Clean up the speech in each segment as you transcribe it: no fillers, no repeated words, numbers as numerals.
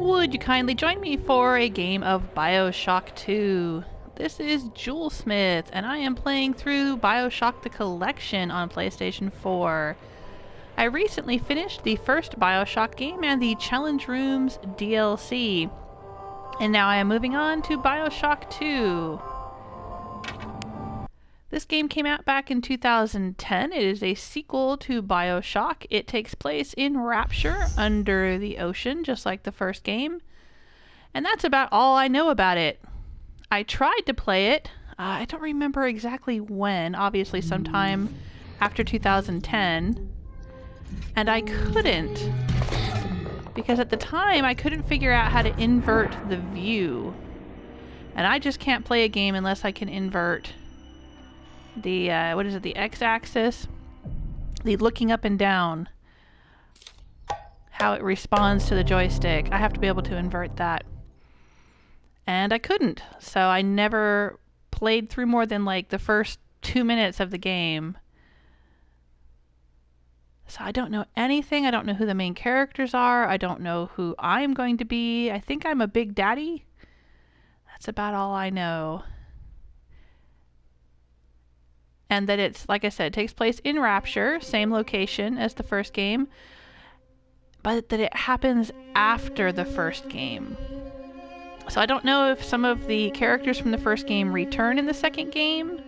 Would you kindly join me for a game of BioShock 2? This is Julesmith, and I am playing through BioShock the Collection on PlayStation 4. I recently finished the first BioShock game and the Challenge Rooms DLC, and now I am moving on to BioShock 2. This game came out back in 2010. It is a sequel to BioShock. It takes place in Rapture, under the ocean, just like the first game. And that's about all I know about it. I tried to play it. I don't remember exactly when. Obviously sometime after 2010. And I couldn't. Because at the time, I couldn't figure out how to invert the view. And I just can't play a game unless I can invert the, the x-axis? The looking up and down. How it responds to the joystick. I have to be able to invert that. And I couldn't. So I never played through more than like the first 2 minutes of the game. So I don't know anything. I don't know who the main characters are. I don't know who I'm going to be. I think I'm a big daddy. That's about all I know. And that it's, like I said, it takes place in Rapture, same location as the first game, but that it happens after the first game. So I don't know if some of the characters from the first game return in the second game.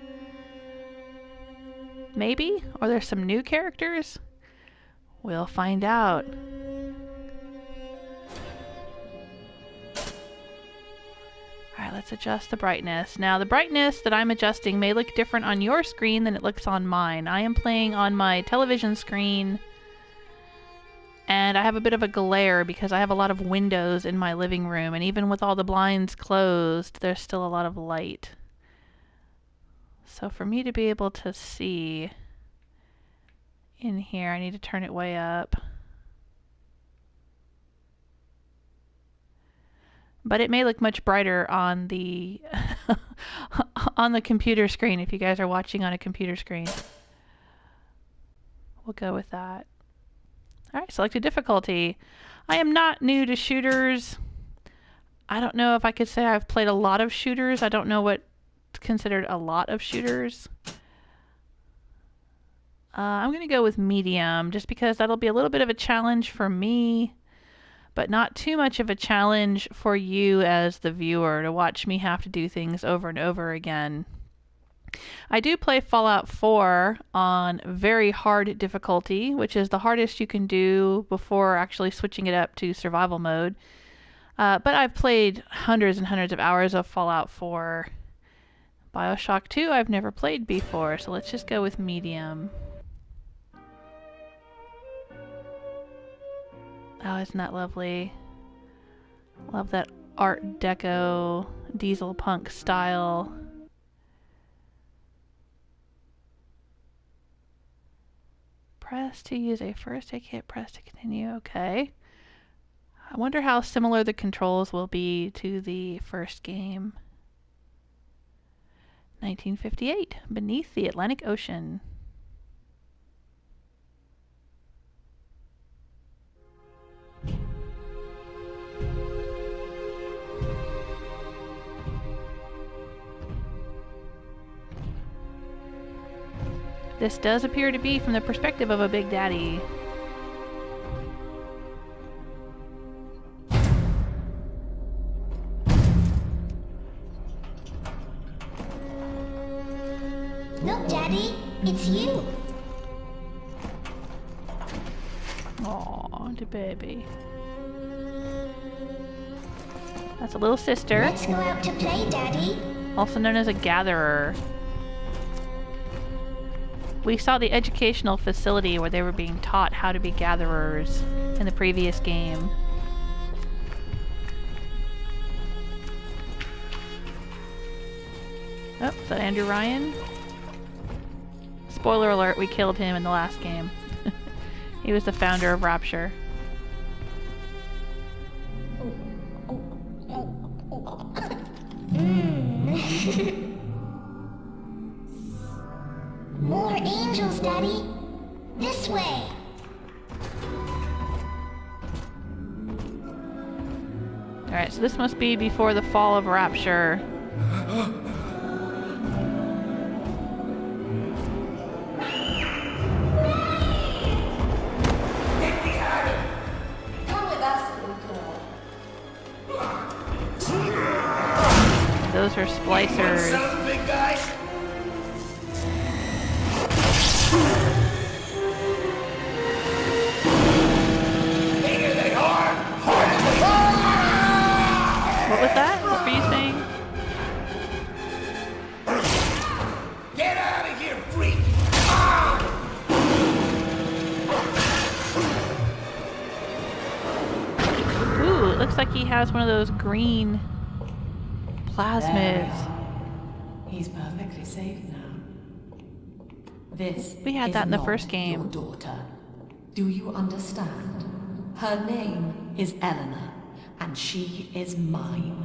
Maybe? Or there's some new characters? We'll find out. Alright, let's adjust the brightness. Now, the brightness that I'm adjusting may look different on your screen than it looks on mine. I am playing on my television screen, and I have a bit of a glare because I have a lot of windows in my living room, and even with all the blinds closed, there's still a lot of light. So for me to be able to see in here, I need to turn it way up. But it may look much brighter on the on the computer screen if you guys are watching on a computer screen. We'll go with that. Alright, selected difficulty. I am not new to shooters. I don't know if I could say I've played a lot of shooters. I don't know what's considered a lot of shooters. I'm going to go with medium, just because that'll be a little bit of a challenge for me, but not too much of a challenge for you as the viewer to watch me have to do things over and over again. I do play Fallout 4 on very hard difficulty, which is the hardest you can do before actually switching it up to survival mode. But I've played hundreds and hundreds of hours of Fallout 4. BioShock 2 I've never played before, so let's just go with medium. Oh, isn't that lovely? Love that Art Deco diesel punk style. Press to use a first aid kit, press to continue. Okay. I wonder how similar the controls will be to the first game. 1958, Beneath the Atlantic Ocean. This does appear to be from the perspective of a big daddy. Look, Daddy, it's you. Aw, the baby. That's a little sister. Let's go out to play, Daddy. Also known as a gatherer. We saw the educational facility where they were being taught how to be gatherers in the previous game. Oh, is that Andrew Ryan? Spoiler alert, we killed him in the last game. He was the founder of Rapture. More angels, Daddy. This way. Alright, so this must be before the fall of Rapture. Those are splicers. What was that? What were you saying? Get out of here, freak! Ooh, it looks like he has one of those green plasmids. He's perfectly safe now. This We had is that in the not first game. Your daughter. Do you understand? Her name is Eleanor, and she is mine.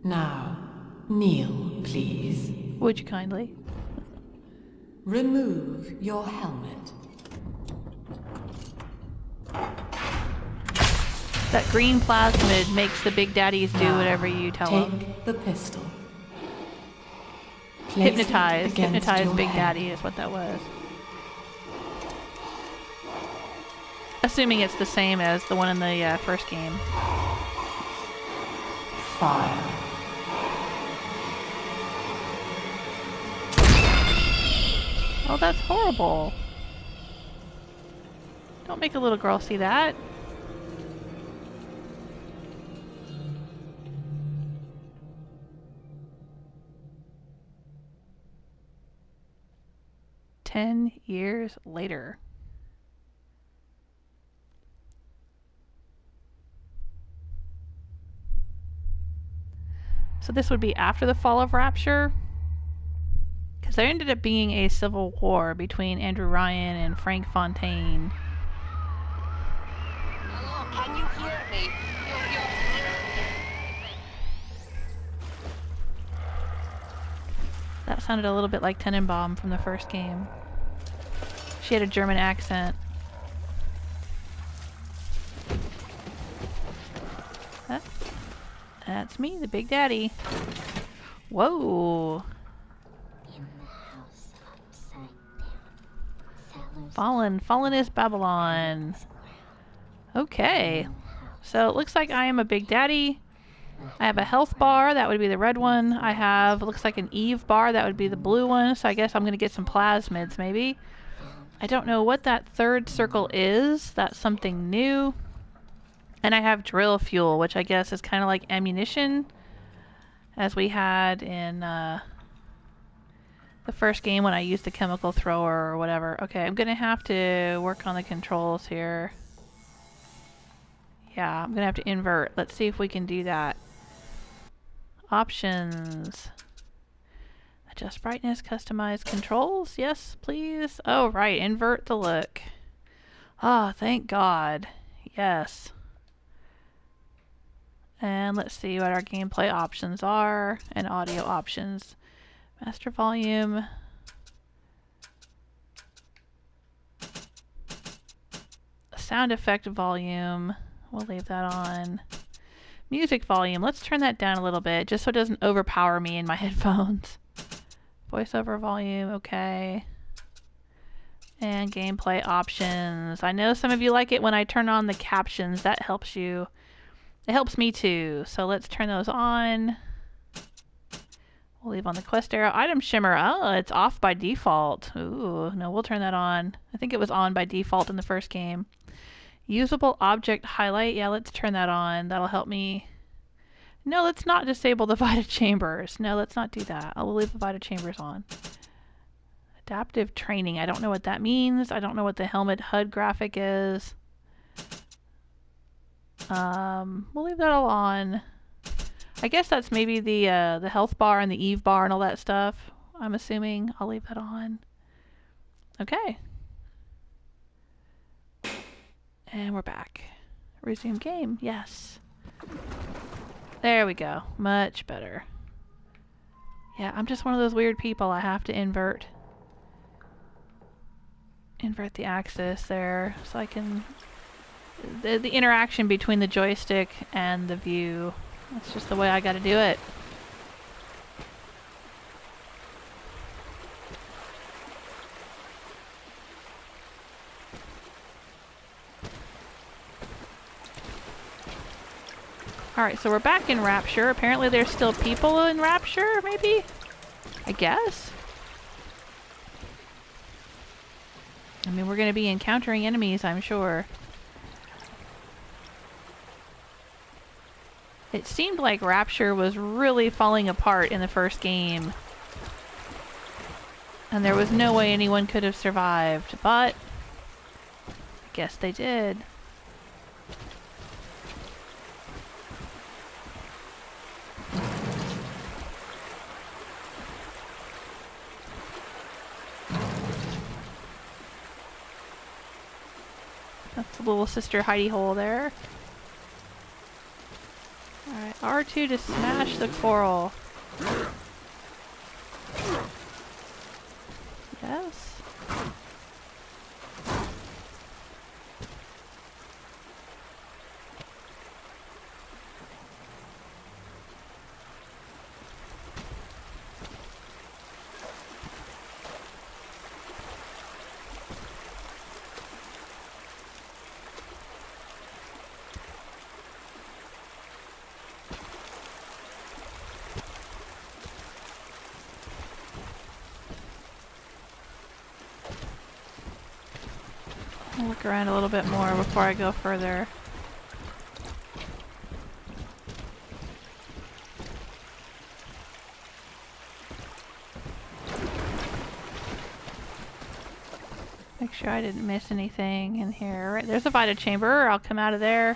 Now, kneel, please. Would you kindly? Remove your helmet. That green plasmid makes the big daddies do Now, whatever you tell them. Take the pistol. Place it Hypnotize. against Hypnotize your Big head. Daddy is what that was. Assuming it's the same as the one in the first game. Fire. Oh, that's horrible. Don't make a little girl see that. Ten years later. So this would be after the fall of Rapture? Because there ended up being a civil war between Andrew Ryan and Frank Fontaine. Hello, can you hear me? That sounded a little bit like Tenenbaum from the first game. She had a German accent. Huh? That's me, the Big Daddy. Whoa. In the house upside down. Fallen is Babylon. Okay. So it looks like I am a Big Daddy. I have a health bar, that would be the red one. I have, looks like an Eve bar, that would be the blue one. So I guess I'm going to get some plasmids, maybe. I don't know what that third circle is. That's something new. And I have drill fuel, which I guess is kind of like ammunition, as we had in the first game when I used the chemical thrower or whatever. Okay, I'm going to have to work on the controls here. Yeah, I'm going to have to invert. Let's see if we can do that. Options. Adjust brightness, customize controls. Yes, please. Oh, right. Invert the look. Ah, thank God. Yes. And let's see what our gameplay options are and audio options. Master volume. Sound effect volume. We'll leave that on. Music volume. Let's turn that down a little bit just so it doesn't overpower me in my headphones. Voiceover volume. Okay. And gameplay options. I know some of you like it when I turn on the captions. That helps you. It helps me too. So let's turn those on. We'll leave on the quest arrow. Item shimmer. Oh, it's off by default. Ooh, no, we'll turn that on. I think it was on by default in the first game. Usable object highlight. Yeah, let's turn that on. That'll help me. No, let's not disable the Vita Chambers. No, let's not do that. I'll leave the Vita Chambers on. Adaptive training. I don't know what that means. I don't know what the helmet HUD graphic is. We'll leave that all on. I guess that's maybe the health bar and the Eve bar and all that stuff. I'm assuming. I'll leave that on. Okay. And we're back. Resume game. Yes. There we go. Much better. Yeah, I'm just one of those weird people. I have to invert the axis there so I can the interaction between the joystick and the view. That's just the way I gotta do it. Alright, so we're back in Rapture. Apparently there's still people in Rapture, maybe? I guess? I mean, we're gonna be encountering enemies, I'm sure. It seemed like Rapture was really falling apart in the first game. And there was no way anyone could have survived, but I guess they did. That's the little sister hidey hole there. Alright, R2 to smash the coral. Yes. I'll look around a little bit more before I go further. Make sure I didn't miss anything in here. Right, there's a Vita chamber. I'll come out of there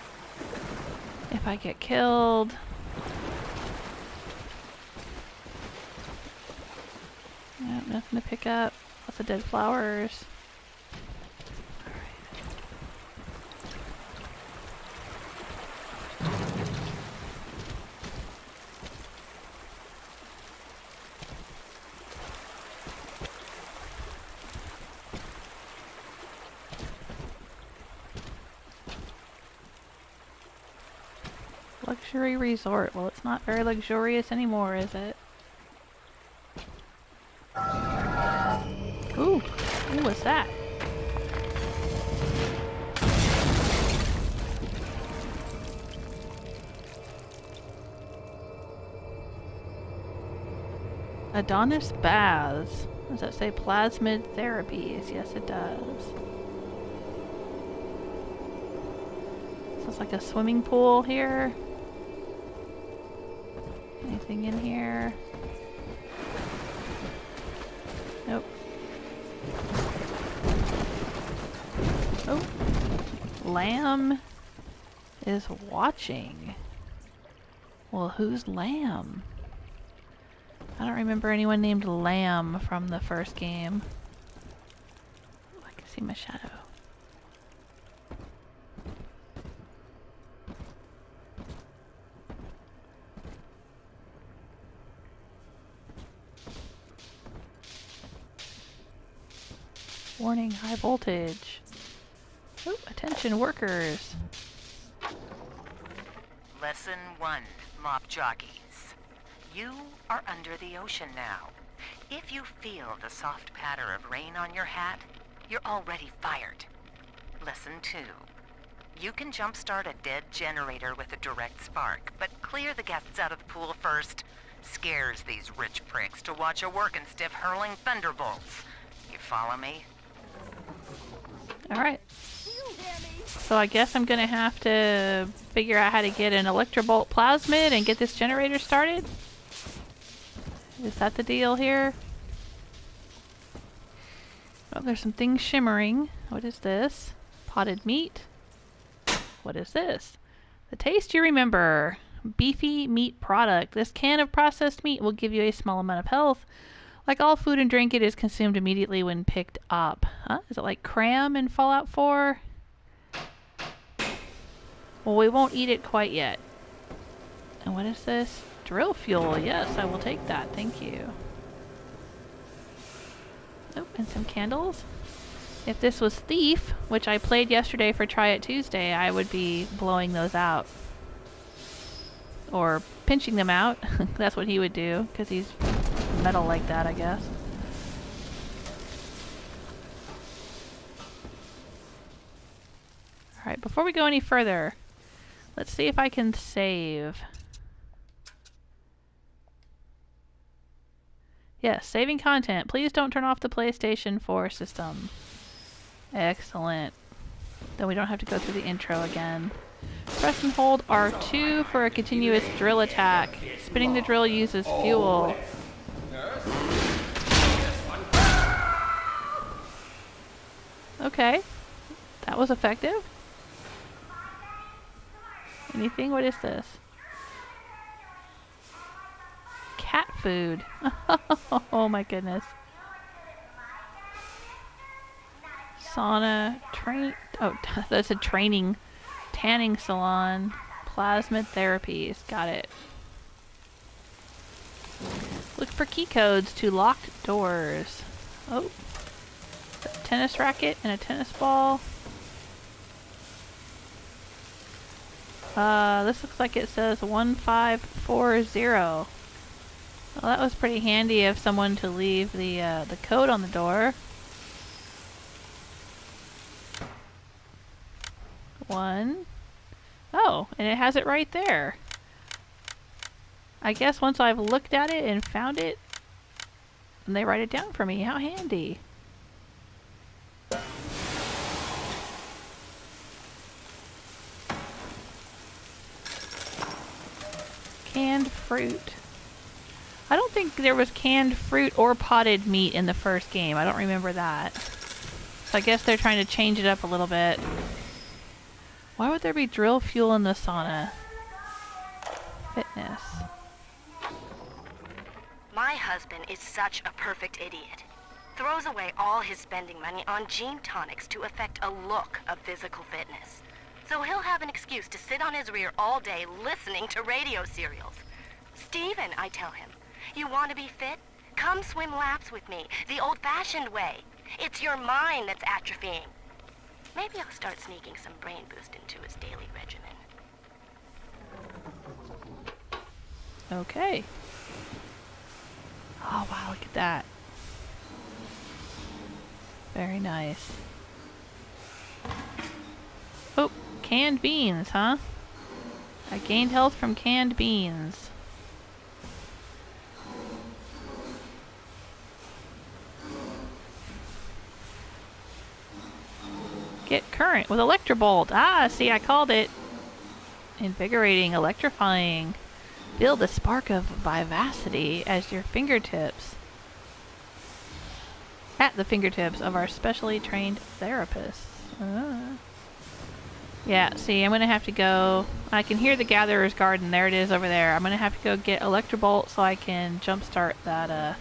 if I get killed. Nope, nothing to pick up. Lots of dead flowers. Luxury Resort. Well, it's not very luxurious anymore, is it? Ooh, what's that? Adonis baths. Does that say plasmid therapies? Yes, it does. So it's like a swimming pool here. Anything in here? Nope. Oh. Lamb is watching. Well, who's Lamb? I don't remember anyone named Lamb from the first game. I can see my shadow. Warning, high voltage. Oh, attention workers. Lesson 1, mop jockeys. You are under the ocean now. If you feel the soft patter of rain on your hat, you're already fired. Lesson 2. You can jumpstart a dead generator with a direct spark, but clear the guests out of the pool first. Scares these rich pricks to watch a working stiff hurling thunderbolts. You follow me? Alright. So I guess I'm gonna have to figure out how to get an electrobolt plasmid and get this generator started? Is that the deal here? Oh, there's some things shimmering. What is this? Potted meat. What is this? The taste you remember. Beefy meat product. This can of processed meat will give you a small amount of health. Like all food and drink, it is consumed immediately when picked up. Huh? Is it like cram in Fallout 4? Well, we won't eat it quite yet. And what is this? Drill fuel. Yes, I will take that. Thank you. Oh, and some candles. If this was Thief, which I played yesterday for Try It Tuesday, I would be blowing those out. Or pinching them out. That's what he would do, because he's metal like that, I guess. Alright, before we go any further, let's see if I can save. Yes, saving content. Please don't turn off the PlayStation 4 system. Excellent. Then we don't have to go through the intro again. Press and hold R2 for a continuous drill attack. Spinning the drill uses fuel. Okay. That was effective. Anything? What is this? Cat food. Oh my goodness. Sauna, oh, that's a tanning salon. Plasmid therapies. Got it. Look for key codes to locked doors. Oh. A tennis racket and a tennis ball. This looks like it says 1540. Well, that was pretty handy of someone to leave the code on the door. 1. Oh, and it has it right there. I guess once I've looked at it and found it, and they write it down for me. How handy. Canned fruit. I don't think there was canned fruit or potted meat in the first game. I don't remember that. So I guess they're trying to change it up a little bit. Why would there be drill fuel in the sauna? Fitness. My husband is such a perfect idiot. Throws away all his spending money on gene tonics to affect a look of physical fitness. So he'll have an excuse to sit on his rear all day listening to radio serials. Steven, I tell him, you want to be fit? Come swim laps with me, the old-fashioned way. It's your mind that's atrophying. Maybe I'll start sneaking some brain boost into his daily regimen. Okay. Oh wow, look at that. Very nice. Oh, canned beans, huh? I gained health from canned beans. Get current with Electrobolt. Ah, see, I called it. Invigorating, electrifying. Feel the spark of vivacity as your fingertips. At the fingertips of our specially trained therapists. Yeah, see, I'm going to have to go... I can hear the Gatherer's Garden. There it is over there. I'm going to have to go get Electrobolt so I can jumpstart that,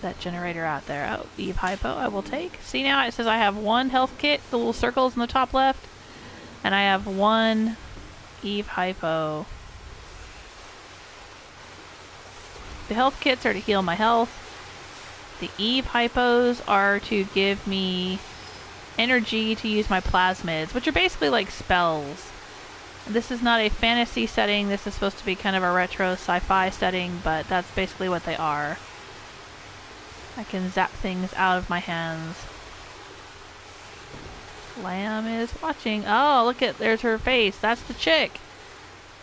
that generator out there. Oh, Eve Hypo I will take. See now, it says I have 1 health kit, the little circles in the top left. And I have 1 Eve Hypo. The health kits are to heal my health. The Eve Hypos are to give me energy to use my plasmids, which are basically like spells. This is not a fantasy setting. This is supposed to be kind of a retro sci-fi setting, but that's basically what they are. I can zap things out of my hands. Lamb is watching. Oh, look at, there's her face. That's the chick.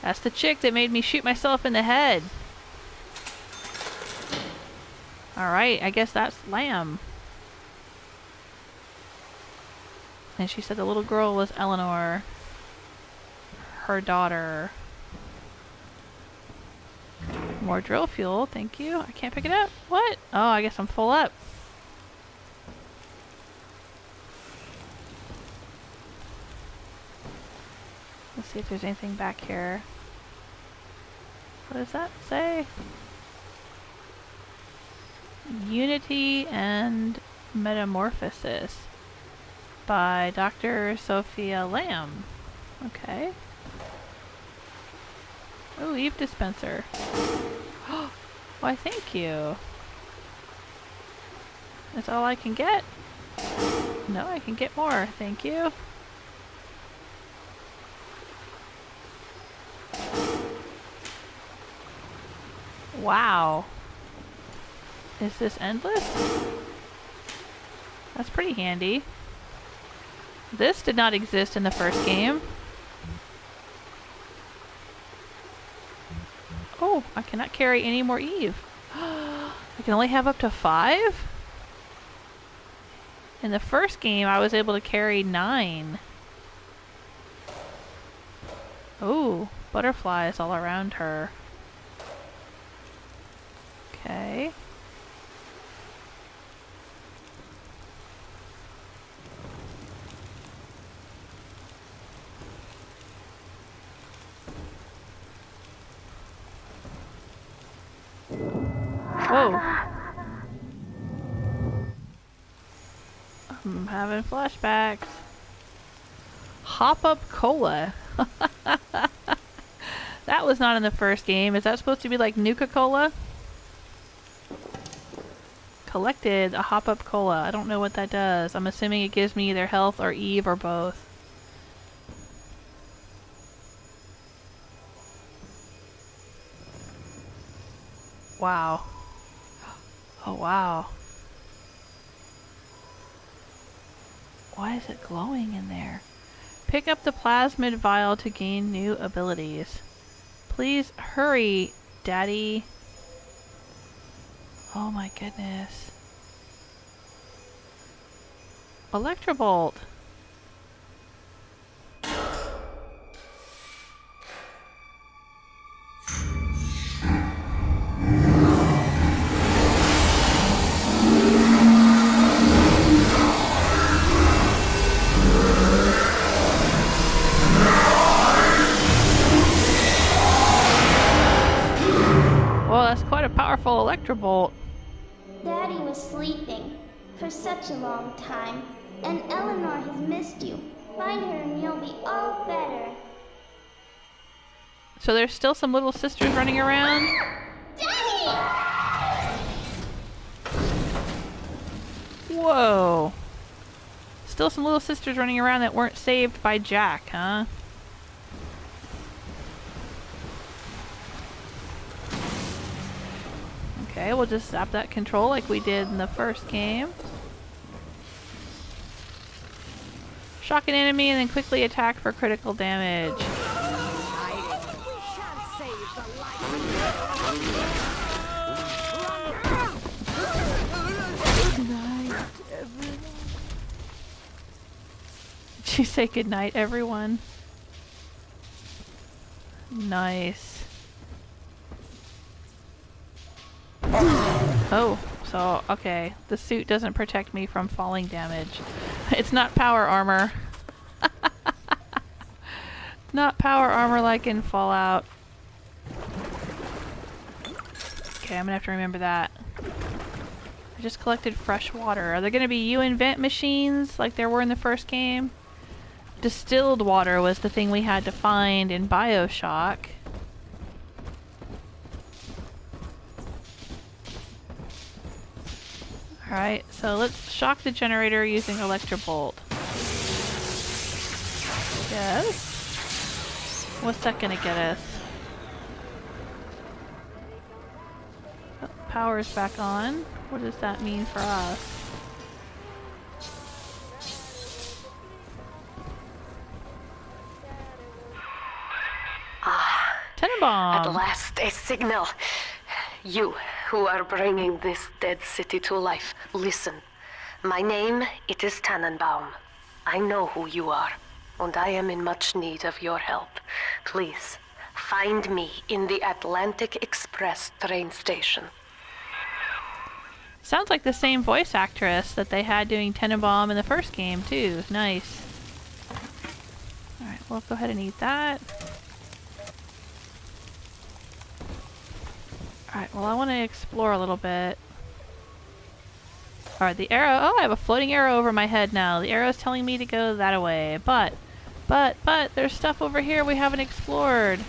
That's the chick that made me shoot myself in the head. Alright, I guess that's Lamb. And she said the little girl was Eleanor. Her daughter. More drill fuel, thank you. I can't pick it up. What? Oh, I guess I'm full up. Let's see if there's anything back here. What does that say? Unity and Metamorphosis by Dr. Sophia Lamb. Okay. Oh, Eve dispenser. Why, thank you. That's all I can get? No, I can get more. Thank you. Wow. Is this endless? That's pretty handy. This did not exist in the first game. Oh, I cannot carry any more Eve. I can only have up to 5? In the first game, I was able to carry 9. Ooh, butterflies all around her. Okay. Whoa. I'm having flashbacks. Hop Up Cola. That was not in the first game. Is that supposed to be like Nuka-Cola? Collected a Hop Up Cola. I don't know what that does. I'm assuming it gives me either health or Eve or both. Wow. Oh wow. Why is it glowing in there? Pick up the plasmid vial to gain new abilities. Please hurry, Daddy. Oh my goodness. Electrobolt. Well, that's quite a powerful electrobolt. Daddy was sleeping for such a long time, and Eleanor has missed you. Find her and you'll be all better. So there's still some little sisters running around? Daddy! Whoa. Still some little sisters running around that weren't saved by Jack, huh? Okay, we'll just zap that control like we did in the first game. Shock an enemy and then quickly attack for critical damage. Did you say goodnight, everyone? Nice. Oh, so, okay. The suit doesn't protect me from falling damage. It's not power armor. Not power armor like in Fallout. Okay, I'm gonna have to remember that. I just collected fresh water. Are there gonna be UN vent machines like there were in the first game? Distilled water was the thing we had to find in BioShock. Alright, so let's shock the generator using electrobolt. Yes. What's that gonna get us? Oh, power's back on. What does that mean for us? Tenenbaum! At last, a signal. You, who are bringing this dead city to life, listen. My name, it is Tenenbaum. I know who you are, and I am in much need of your help. Please, find me in the Atlantic Express train station. Sounds like the same voice actress that they had doing Tenenbaum in the first game, too. Nice. Alright, we'll go ahead and eat that. Alright, well I want to explore a little bit. Alright, the arrow. Oh, I have a floating arrow over my head now. The arrow's telling me to go that way. But, there's stuff over here we haven't explored.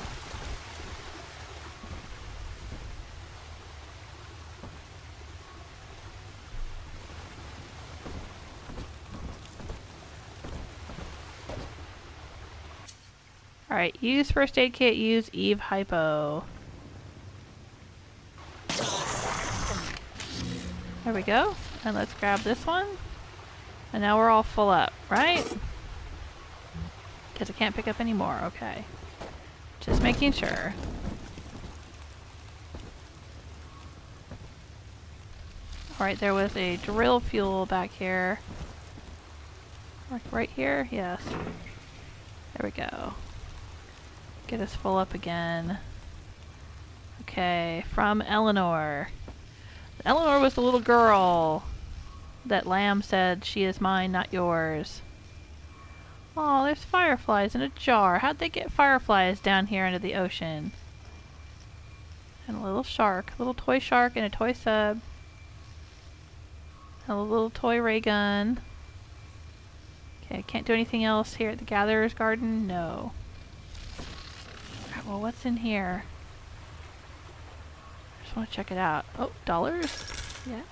Alright, use first aid kit, use Eve Hypo. There we go. And let's grab this one. And now we're all full up, right? Because I can't pick up any more. Okay. Just making sure. Alright, there was a drill fuel back here. Like right here? Yes. There we go. Get us full up again. Okay, from Eleanor. Eleanor was the little girl that Lamb said, "She is mine, not yours." Oh, there's fireflies in a jar. How'd they get fireflies down here into the ocean? And a little shark. A little toy shark and a toy sub. And a little toy ray gun. Okay, can't do anything else here at the Gatherer's Garden? No. Alright, well, what's in here? Just want to check it out. Oh, dollars? Yes.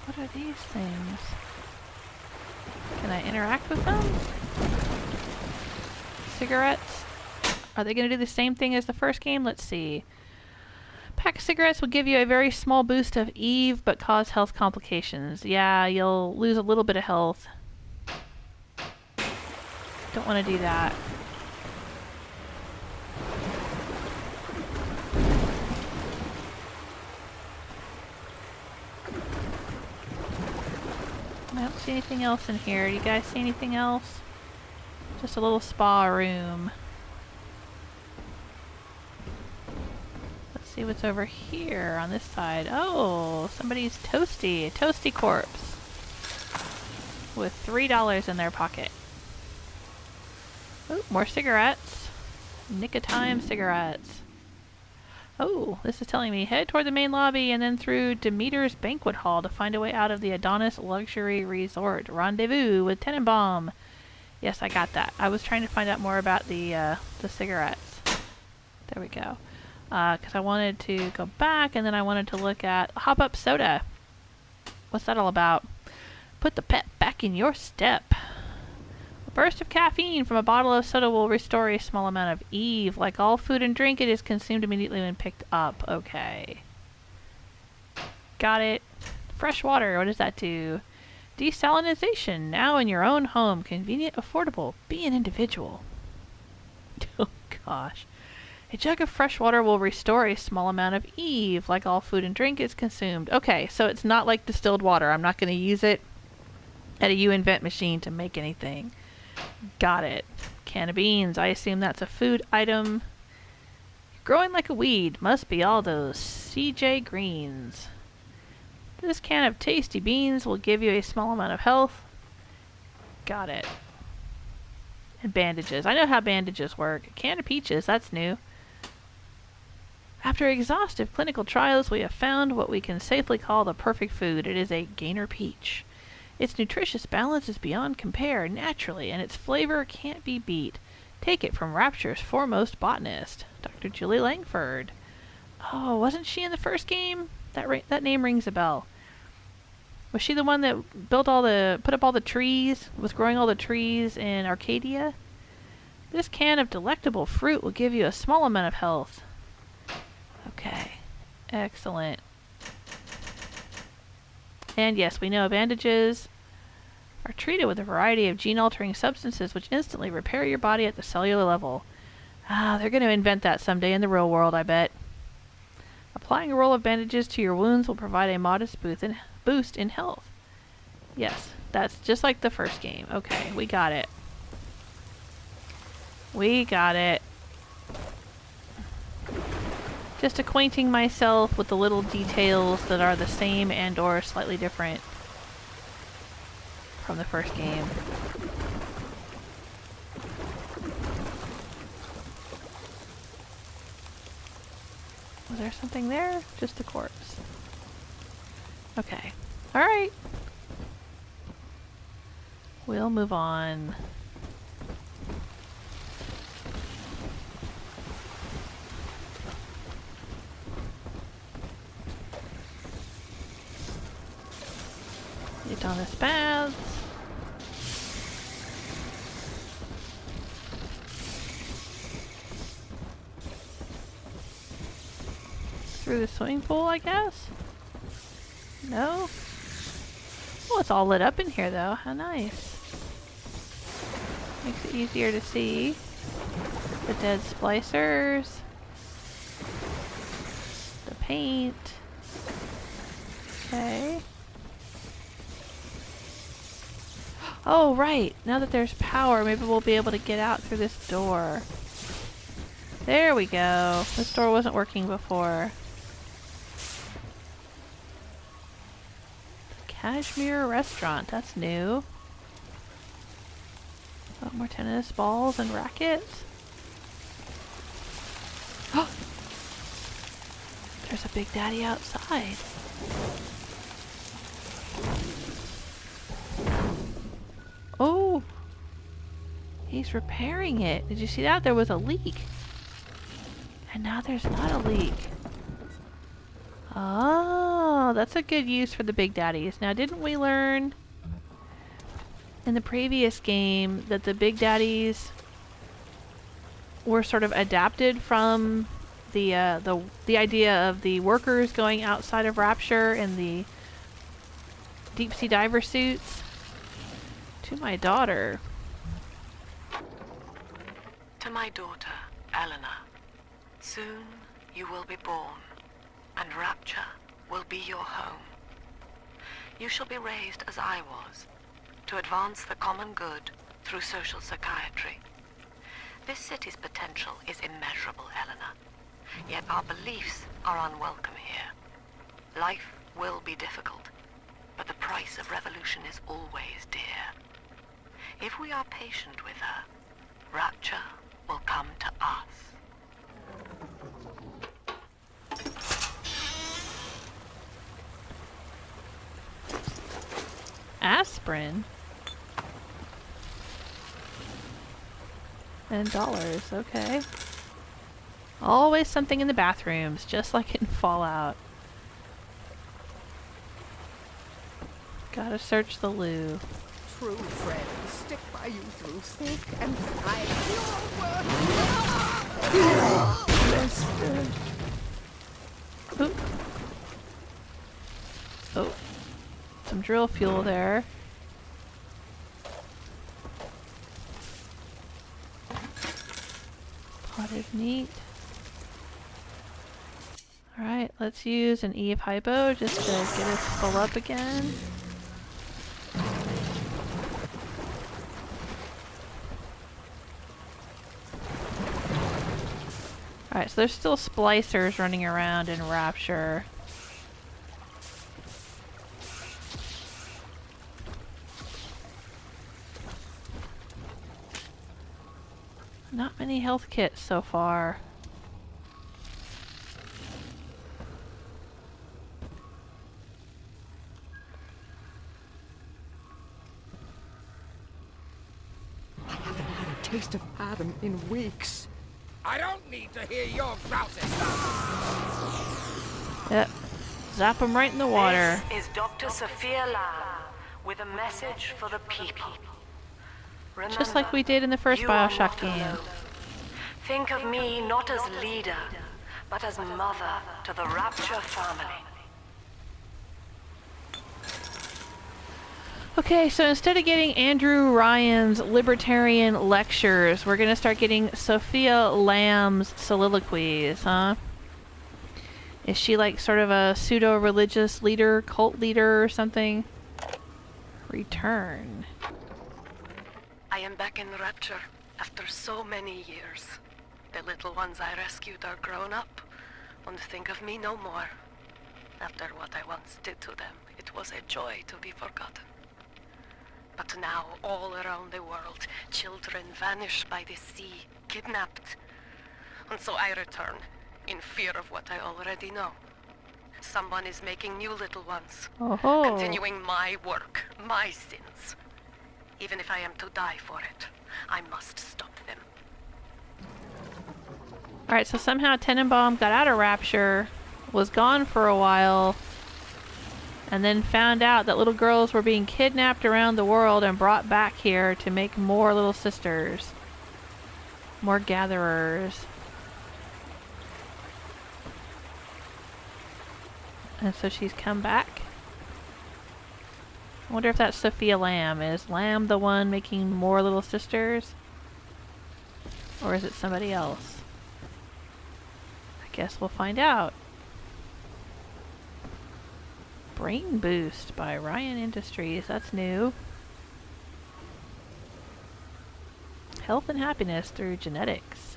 What are these things? Can I interact with them? Cigarettes? Are they going to do the same thing as the first game? Let's see. Pack of cigarettes will give you a very small boost of Eve, but cause health complications. Yeah, you'll lose a little bit of health. Don't want to do that. I don't see anything else in here. Do you guys see anything else? Just a little spa room. Let's see what's over here on this side. Oh, somebody's toasty. A toasty corpse. With $3 in their pocket. Oh, more cigarettes. Nicotine cigarettes. Oh, this is telling me head toward the main lobby and then through Demeter's banquet hall to find a way out of the Adonis Luxury Resort. Rendezvous with Tenenbaum. Yes, I got that. I was trying to find out more about the cigarettes. There we go. Because I wanted to go back and then I wanted to look at Hop Up Soda. What's that all about? Put the pep back in your step. A burst of caffeine from a bottle of soda will restore a small amount of Eve. Like all food and drink, it is consumed immediately when picked up. Okay. Got it. Fresh water, what does that do? Desalinization, now in your own home. Convenient, affordable. Be an individual. Oh gosh. A jug of fresh water will restore a small amount of Eve. Like all food and drink is consumed. Okay, so it's not like distilled water. I'm not going to use it at a U-Invent machine to make anything. Got it. Can of beans. I assume that's a food item. Growing like a weed. Must be all those CJ greens. This can of tasty beans will give you a small amount of health. Got it. And bandages. I know how bandages work. A can of peaches. That's new. After exhaustive clinical trials, we have found what we can safely call the perfect food. It is a Gainer peach. Its nutritious balance is beyond compare, naturally, and its flavor can't be beat. Take it from Rapture's foremost botanist, Dr. Julie Langford. Oh, wasn't she in the first game? That name rings a bell. Was she the one that put up all the trees, was growing all the trees in Arcadia? This can of delectable fruit will give you a small amount of health. Okay, excellent. And yes, we know bandages are treated with a variety of gene-altering substances which instantly repair your body at the cellular level. Ah, they're going to invent that someday in the real world, I bet. Applying a roll of bandages to your wounds will provide a modest boost in health. Yes, that's just like the first game. Okay, we got it. We got it. Just acquainting myself with the little details that are the same and or slightly different from the first game. Was there something there? Just a corpse. Okay. Alright. We'll move on. Adonis baths. Through the swimming pool, I guess? No? Oh, it's all lit up in here though. How nice. Makes it easier to see. The dead splicers. The paint. Okay. Oh, right. Now that there's power, maybe we'll be able to get out through this door. There we go. This door wasn't working before. The Cashmere Restaurant. That's new. Oh, more tennis balls and rackets. Oh! There's a Big Daddy outside. Oh! He's repairing it. Did you see that? There was a leak. And now there's not a leak. Oh, that's a good use for the Big Daddies. Now, didn't we learn in the previous game that the Big Daddies were sort of adapted from the idea of the workers going outside of Rapture in the deep sea diver suits? To my daughter. To my daughter, Eleanor. Soon you will be born, and Rapture will be your home. You shall be raised as I was, to advance the common good through social psychiatry. This city's potential is immeasurable, Eleanor. Yet our beliefs are unwelcome here. Life will be difficult, but the price of revolution is always dear. If we are patient with her, Rapture will come to us. Aspirin? And dollars, okay. Always something in the bathrooms, just like in Fallout. Gotta search the loo. True friends stick by you through thick and thin. Oop. Oh. Some drill fuel there. Potted meat. Alright, let's use an Eve hypo just to get us full up again. Alright, so there's still splicers running around in Rapture. Not many health kits so far. I haven't had a taste of Adam in weeks. I don't need to hear your grouses. Yep. Zap them right in the water. This is Dr. Sophia Lamb with a message for the people. Remember, Just like we did in the first you are BioShock not game. alone. Think of me not as leader, but as mother to the Rapture family. Okay, so instead of getting Andrew Ryan's libertarian lectures, we're gonna start getting Sophia Lamb's soliloquies, huh? Is she like sort of a pseudo-religious leader, cult leader or something? Return. I am back in Rapture after so many years. The little ones I rescued are grown up and think of me no more. After what I once did to them, it was a joy to be forgotten. But now, all around the world, children vanish by the sea, kidnapped. And so I return, in fear of what I already know. Someone is making new little ones, Oh-ho. continuing my work, my sins. Even if I am to die for it, I must stop them. Alright, so somehow Tenenbaum got out of Rapture, was gone for a while, and then found out that little girls were being kidnapped around the world and brought back here to make more little sisters. More gatherers. And so she's come back. I wonder if that's Sophia Lamb. Is Lamb the one making more little sisters? Or is it somebody else? I guess we'll find out. Brain Boost by Ryan Industries. That's new. Health and happiness through genetics.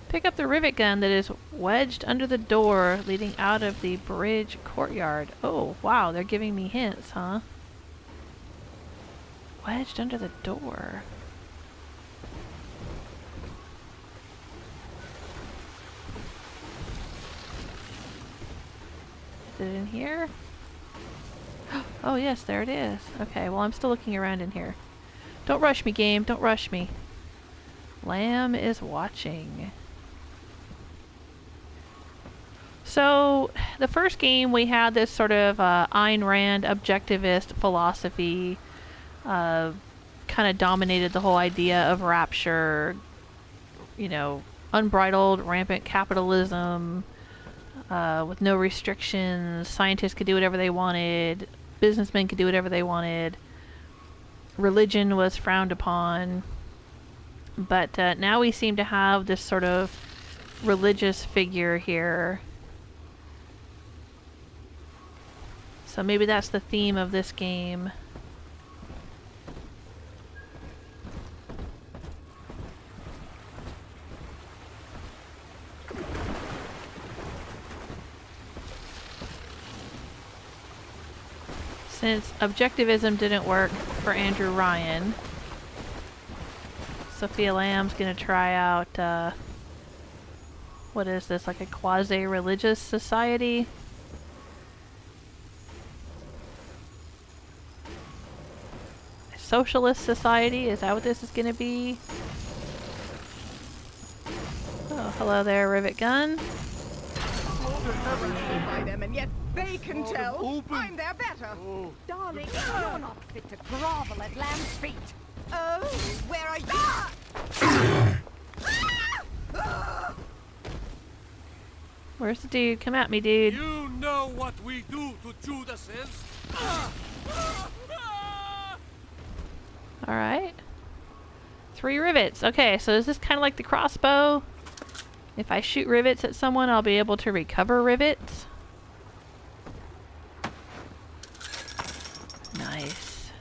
Pick up the rivet gun that is wedged under the door leading out of the bridge courtyard. Oh, wow, they're giving me hints, huh? Wedged under the door. Is it in here? Oh yes, there it is. Okay, well I'm still looking around in here. Don't rush me, game. Don't rush me. Lamb is watching. So, the first game we had this sort of Ayn Rand objectivist philosophy kind of dominated the whole idea of rapture, you know, unbridled, rampant capitalism with no restrictions. Scientists could do whatever they wanted. Businessmen could do whatever they wanted. Religion was frowned upon. But now we seem to have this sort of religious figure here. So maybe that's the theme of this game. Since objectivism didn't work for Andrew Ryan, Sophia Lamb's gonna try out, what is this, like a quasi-religious society? A socialist society? Is that what this is gonna be? Oh, hello there, rivet gun. By them, and yet they can tell I'm their better. Darling, you're not fit to grovel at Lamb's feet. Oh, where are you? Where's the dude? Come at me, dude. You know what we do to Judases? Alright. 3 rivets. Okay, so is this kind of like the crossbow? If I shoot rivets at someone, I'll be able to recover rivets. Nice.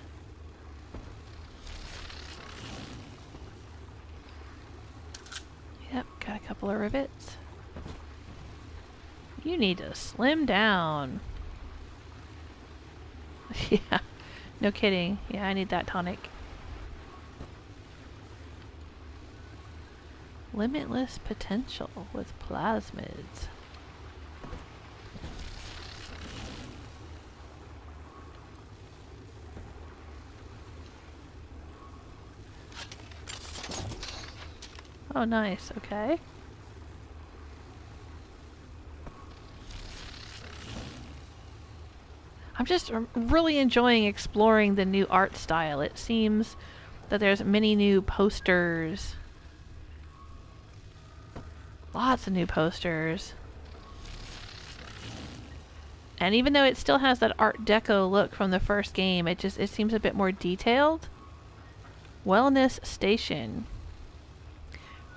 Yep, got a couple of rivets. You need to slim down. Yeah, no kidding. Yeah, I need that tonic. Limitless potential with plasmids. Oh, nice. Okay. I'm just really enjoying exploring the new art style. It seems that there's many new posters. Lots of new posters. And even though it still has that Art Deco look from the first game, it seems a bit more detailed. Wellness Station.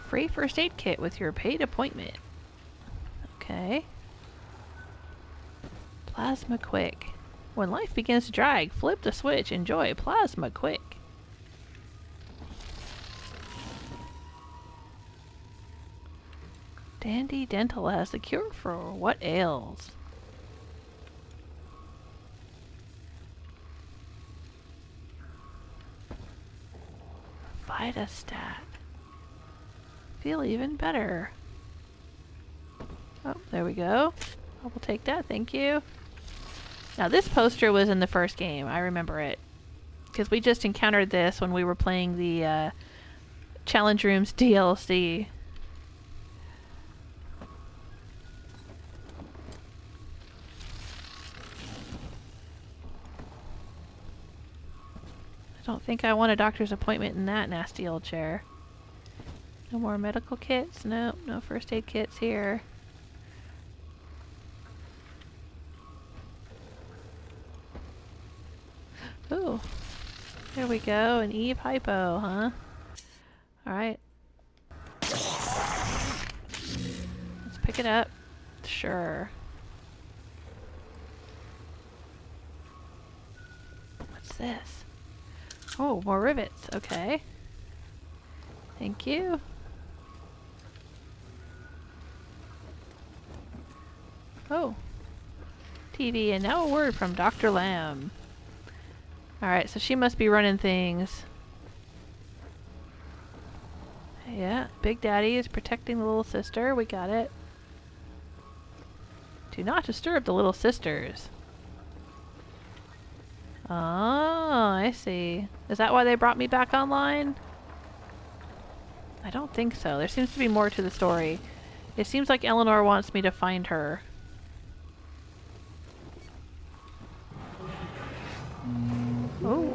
Free first aid kit with your paid appointment. Okay. Plasma Quick. When life begins to drag, flip the switch. Enjoy Plasma Quick. Dandy Dental has the cure for what ails. Vitastat. Feel even better. Oh, there we go. I will take that, thank you. Now this poster was in the first game, I remember it. Because we just encountered this when we were playing the Challenge Rooms DLC. don't think I want a doctor's appointment in that nasty old chair. No more medical kits? Nope, no first aid kits here. Ooh. There we go, an Eve hypo, huh? Alright. Let's pick it up. Sure. What's this? Oh, more rivets. Okay. Thank you. Oh. TV, and now a word from Dr. Lamb. Alright, so she must be running things. Yeah, Big Daddy is protecting the little sister. We got it. Do not disturb the little sisters. Oh, I see. Is that why they brought me back online? I don't think so. There seems to be more to the story. It seems like Eleanor wants me to find her. Oh.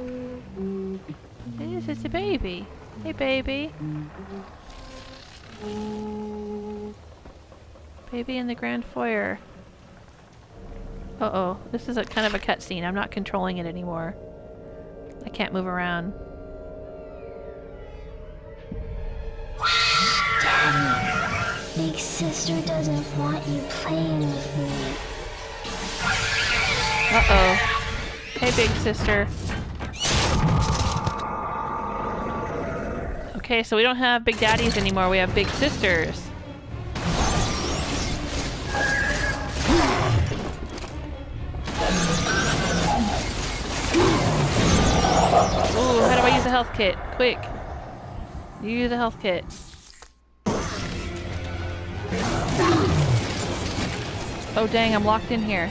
This is a baby. Hey, baby. Baby in the grand foyer. Uh-oh. This is a kind of a cutscene. I'm not controlling it anymore. I can't move around. Daddy, Big Sister doesn't want you playing with me. Uh-oh. Hey, Big Sister. Okay, so we don't have Big Daddies anymore. We have Big Sisters. Ooh, how do I use a health kit? Quick. You use a health kit. Oh dang, I'm locked in here.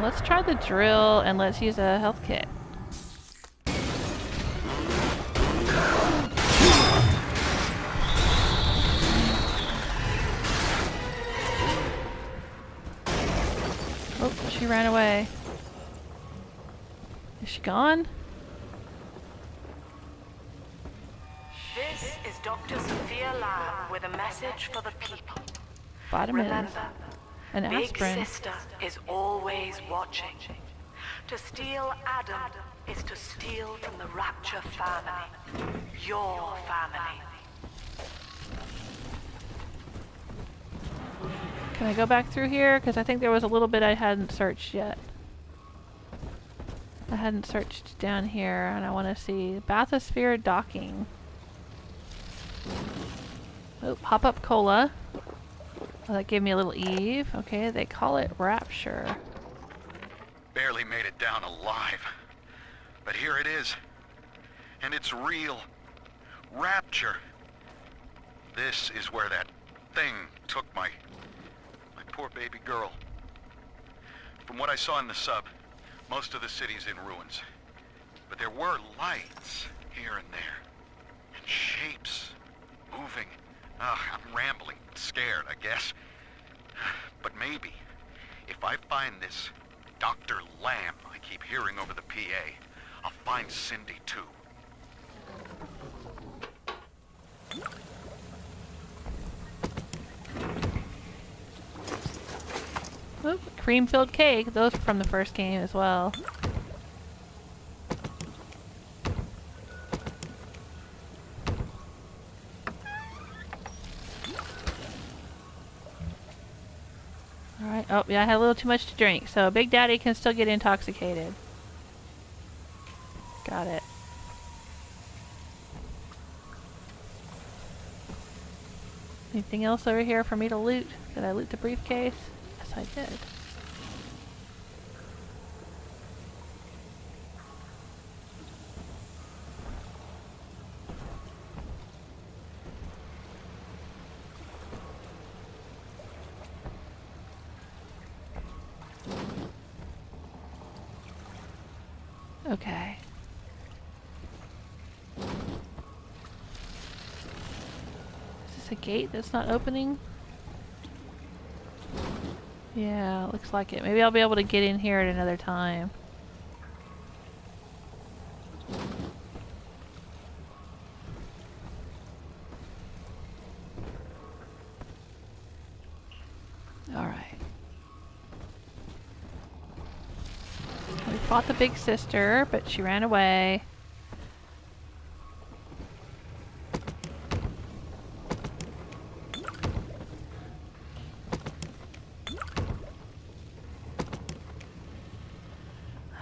Let's try the drill and let's use a health kit. Oh, she ran away. Is she gone? This is Dr. Sophia Lamb with a message for the people. Vitamins. Remember, An Big aspirin. Sister is always watching. To steal Adam is to steal from the Rapture family. Your family. Can I go back through here? Because I think there was a little bit I hadn't searched yet. I hadn't searched down here, and I want to see bathysphere docking. Oh, pop-up cola. Oh, that gave me a little Eve. Okay, they call it Rapture. Barely made it down alive. But here it is. And it's real. Rapture. This is where that thing took my poor baby girl. From what I saw in the sub, most of the city's in ruins. But there were lights here and there. And shapes moving. I'm rambling, scared, I guess. But maybe, if I find this Dr. Lamb I keep hearing over the PA, I'll find Cindy too. Oop, cream-filled cake. Those are from the first game as well. Alright, oh yeah, I had a little too much to drink, so Big Daddy can still get intoxicated. Got it. Anything else over here for me to loot? Did I loot the briefcase? Yes, I did. Okay. Is this a gate that's not opening? Yeah, looks like it. Maybe I'll be able to get in here at another time. Alright. We fought the big sister, but she ran away.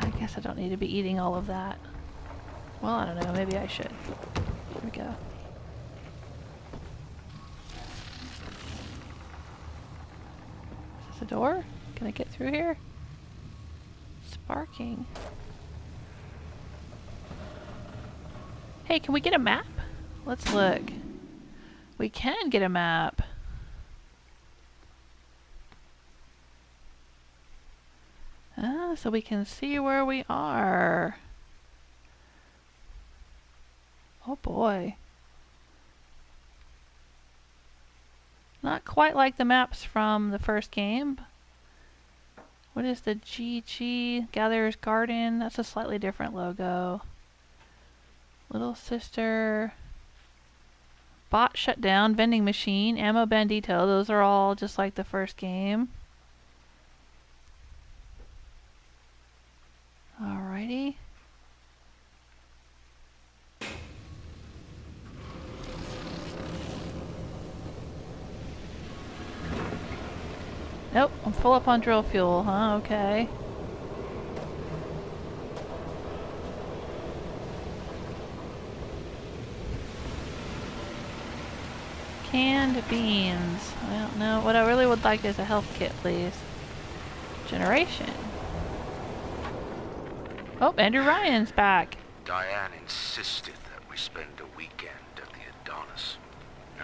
I guess I don't need to be eating all of that. Well, I don't know. Maybe I should. Here we go. Is this a door? Can I get through here? Sparking. Hey, can we get a map? Let's look. We can get a map. Ah, so we can see where we are. Oh boy. Not quite like the maps from the first game. What is the GG? Gatherer's Garden? That's a slightly different logo. Little Sister. Bot Shutdown. Vending Machine. Ammo Bandito. Those are all just like the first game. Alrighty. Nope, I'm full up on drill fuel, huh? Okay. Canned beans. Well, no, what I really would like is a health kit, please. Generation. Oh, Andrew Ryan's back. Diane insisted that we spend a weekend at the Adonis.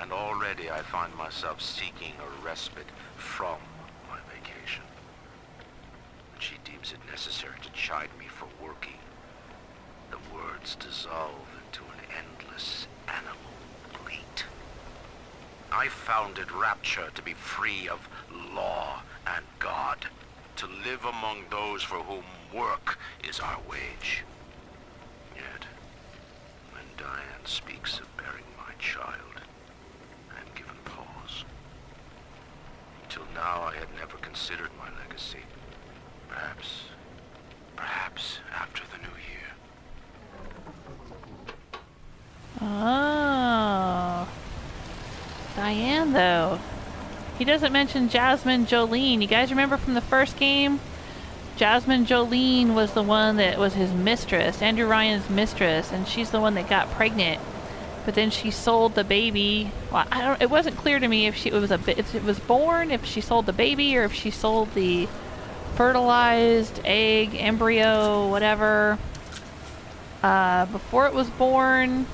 And already I find myself seeking a respite from my vacation. When she deems it necessary to chide me for working, the words dissolve into an endless animal bleat. I founded Rapture to be free of law and God, to live among those for whom work is our wage. Yet, when Diane speaks of bearing my child, I am given pause. Till now I had never considered my legacy. Perhaps after the new year. Oh. Diane, though. He doesn't mention Jasmine Jolene. You guys remember from the first game? Jasmine Jolene was the one that was his mistress, Andrew Ryan's mistress, and she's the one that got pregnant. But then she sold the baby. Well, it wasn't clear to me if it was born, if she sold the baby, or if she sold the fertilized egg, embryo, whatever, before it was born.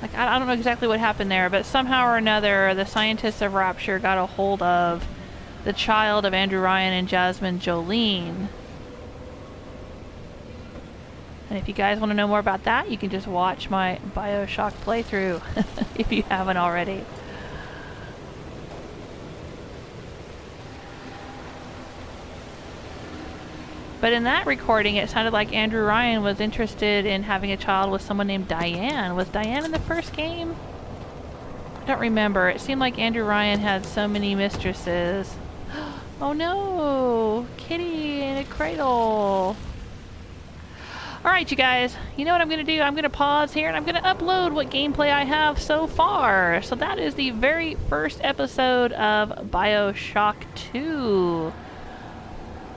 Like, I don't know exactly what happened there, but somehow or another, the scientists of Rapture got a hold of the child of Andrew Ryan and Jasmine Jolene. And if you guys want to know more about that, you can just watch my BioShock playthrough, if you haven't already. But in that recording, it sounded like Andrew Ryan was interested in having a child with someone named Diane. Was Diane in the first game? I don't remember. It seemed like Andrew Ryan had so many mistresses. Oh no! Kitty in a cradle. Alright, you guys. You know what I'm going to do? I'm going to pause here and I'm going to upload what gameplay I have so far. So that is the very first episode of BioShock 2.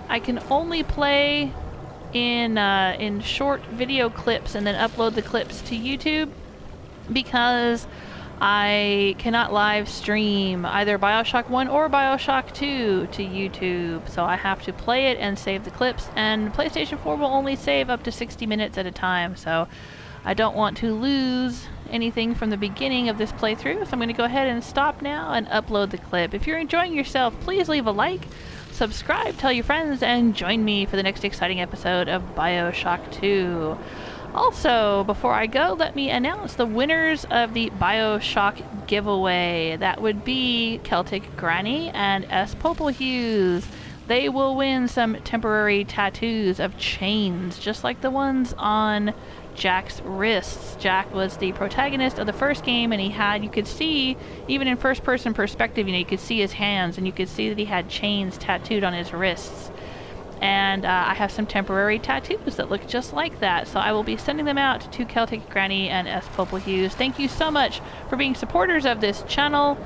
I can only play in short video clips and then upload the clips to YouTube because I cannot live stream either BioShock 1 or BioShock 2 to YouTube. So I have to play it and save the clips, and PlayStation 4 will only save up to 60 minutes at a time. So I don't want to lose anything from the beginning of this playthrough. So I'm going to go ahead and stop now and upload the clip. If you're enjoying yourself, please leave a like. Subscribe, tell your friends, and join me for the next exciting episode of BioShock 2. Also, before I go, let me announce the winners of the BioShock giveaway. That would be Celtic Granny and S. Popelhughes. they will win some temporary tattoos of chains, just like the ones on Jack's wrists. Jack was the protagonist of the first game, and you could see, even in first-person perspective, you could see his hands, and you could see that he had chains tattooed on his wrists. And I have some temporary tattoos that look just like that, so I will be sending them out to Celtic Granny and S. Popelhughes. Thank you so much for being supporters of this channel.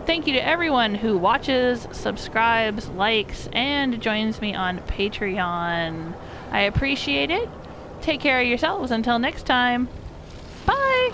Thank you to everyone who watches, subscribes, likes, and joins me on Patreon. I appreciate it. Take care of yourselves until next time. Bye!